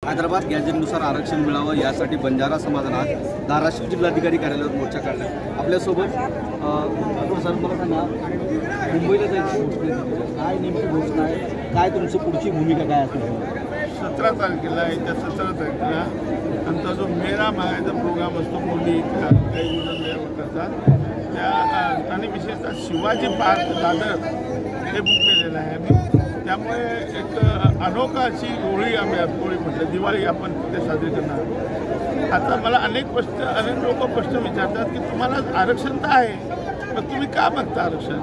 हैदराबाद गॅजेटनुसार आरक्षण मिळावं यासाठी बंजारा समाजानं आज धाराशिव जिल्हाधिकारी कार्यालयात मोर्चा काढला। आपल्यासोबत सर मला सांगा, मुंबईला जायची घोषणा काय नेमकी घोषणा आहे, काय तुमची पुढची भूमिका काय असेल? 17 तारखेला येत्या 17 तारखेला आमचा जो मेरा मागायचा प्रोग्राम असतो मुली काही करतात त्या आणि विशेषतः शिवाजी पार्क दादर हे बुक केलेलं आहे आम्ही। त्यामुळे एक अनोखा अशी होळी आम्ही होळी म्हटलं दिवाळी आपण तिथे साजरी करणार। आता मला अनेक लोक प्रश्न विचारतात की तुम्हाला आरक्षण तर आहे, पण तुम्ही का मागता आरक्षण?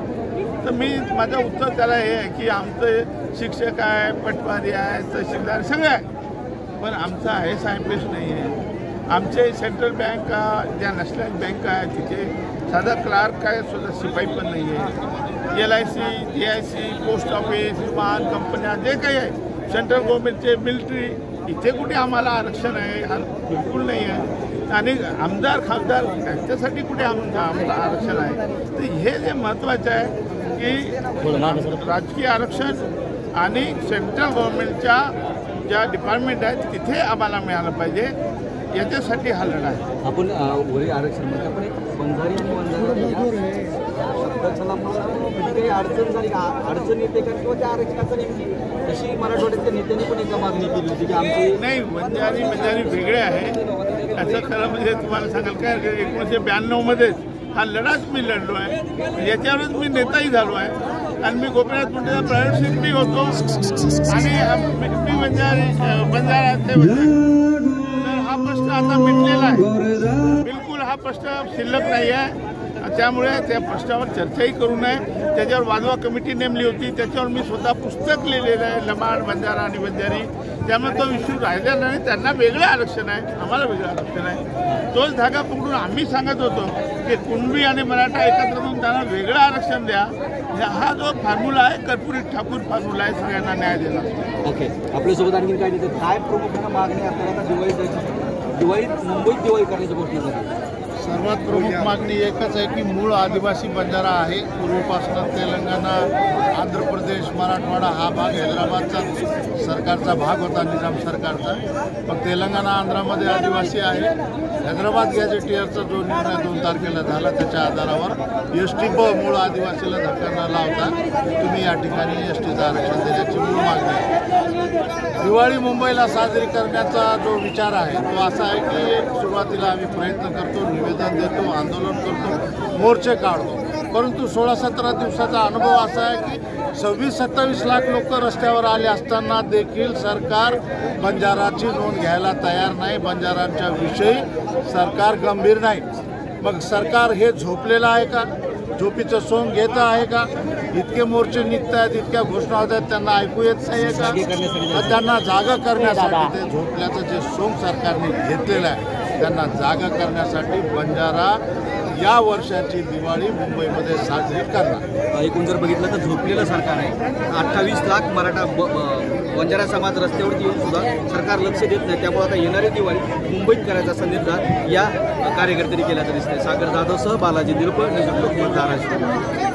तर मी माझं उत्तर त्याला हे आहे की आमचे शिक्षक आहे, पटवारी आहे, तहसीलदार सगळे आहे, पण आमचा IAS नाही आहे। आमचे सेंट्रल बँक ज्या नॅशनल बँक आहे तिथे साधा क्लार्क आहे, सुद्धा शिपाई पण नाही आहे। LIC, DIC, पोस्ट ऑफिस, विमान कंपन्या जे काही आहे, सेंट्रल गव्हर्नमेंटचे मिलिटरी, इथे कुठे आम्हाला आरक्षण आहे? बिलकुल नाही आहे। आणि आमदार खासदार त्यांच्यासाठी कुठे आम्हाला आरक्षण आहे? तर हे जे महत्त्वाचं आहे की राजकीय आरक्षण आणि सेंट्रल गव्हर्नमेंटच्या ज्या डिपार्टमेंट आहेत तिथे आम्हाला मिळालं पाहिजे, याच्यासाठी हा लढा आहे। आपण वरील आरक्षण म्हणजे आपण एक बंजारी आणि बंजारा काही अडचण झाली का, अडचण येते का किंवा त्या आरक्षणाचं नेमकी तशी मराठवाड्यातल्या नेत्यांनी पण एक मागणी केली होती की आमची नाही बंजारी वेगळे आहे। असं खरं म्हणजे तुम्हाला सांगाल काय 1992 मध्येच हा लढाच मी लढलो आहे, याच्यावरच मी नेताही झालो आहे आणि मी गोपीनाथ मुंडेचा प्रायव्हेट सेक्रेटरी होतो आणि मी बंजाराचे तर हा प्रश्न आता मिटलेला आहे, बिलकुल हा प्रश्न शिल्लक नाही आहे। त्यामुळे त्या प्रश्नावर चर्चाही करू नये। त्याच्यावर वाजवा कमिटी नेमली होती, त्याच्यावर मी स्वतः पुस्तक लिहिलेलं आहे, लमाड बंजारा आणि बंजारी। त्यामुळे तो इश्यू राहिलेला नाही। त्यांना वेगळं आरक्षण आहे, आम्हाला वेगळं आरक्षण आहे। तोच धागा पकडून आम्ही सांगत होतो की कुणबी आणि मराठा एकत्र होऊन त्यांना वेगळं आरक्षण द्या। हा जो फॉर्म्युला आहे कर्पूरी ठाकूर फॉर्म्युला आहे, सगळ्यांना न्याय देणार। ओके, आपल्यासोबत आणखी काय देते काय प्रमुख मागणी आपल्याला दिवाळीत मुंबईत दिवाळी करण्याची गोष्टी झाली? सर्वात प्रमुख मागणी एकच आहे की मूळ आदिवासी बंजारा आहे। पूर्वीपासून तेलंगणा, आंध्र प्रदेश, मराठवाडा हा भाग हैदराबादचा सरकारचा भाग होता, निजाम सरकारचा। मग तेलंगणा आंध्रामध्ये आदिवासी आहे। हैदराबाद गॅजेटियरचा जो निर्णय 2 तारखेला झाला त्याच्या आधारावर ST मूळ आदिवासीला धक्का न लावता तुम्ही या ठिकाणी STचं आरक्षण देण्याची मूळ मागणी आहे। दिवाळी मुंबईला साजरी करण्याचा जो विचार आहे तो असा आहे की सुरुवातीला आम्ही प्रयत्न करतो, निवेदन देतो, आंदोलन करतो, मोर्चे काढतो, परंतु 16-17 दिवसाचा अनुभव असा आहे की 26-27 लाख लोक रस्त्यावर आले असताना देखील सरकार बंजाराची नोंद घ्यायला तयार नाही, बंजारांच्या विषयी सरकार गंभीर नाही। मग सरकार हे झोपलेलं आहे का, झोपीचं सोंग घेत आहे का? इतके मोर्चे निघत आहेत, इतक्या घोषणा होत आहेत, त्यांना ऐकू येत नाही का? त्यांना जागा करण्यासाठी ते झोपल्याचं जे सोंग सरकारने घेतलेलं आहे त्यांना जागा करण्यासाठी बंजारा या वर्षाची दिवाळी मुंबईमध्ये साजरी करणार। एकूण जर बघितलं तर झोपलेलं सरकार आहे। 28 लाख मराठा बंजारा समाज रस्त्यावरती येऊन सुद्धा सरकार लक्ष देत नाही। त्यामुळे आता येणारी दिवाळी मुंबईत करायचा असा निर्धार या कार्यकर्त्यांनी केल्याचं दिसतंय। सागर जाधवसह बालाजी निरुपम, लोकमत धाराशिव।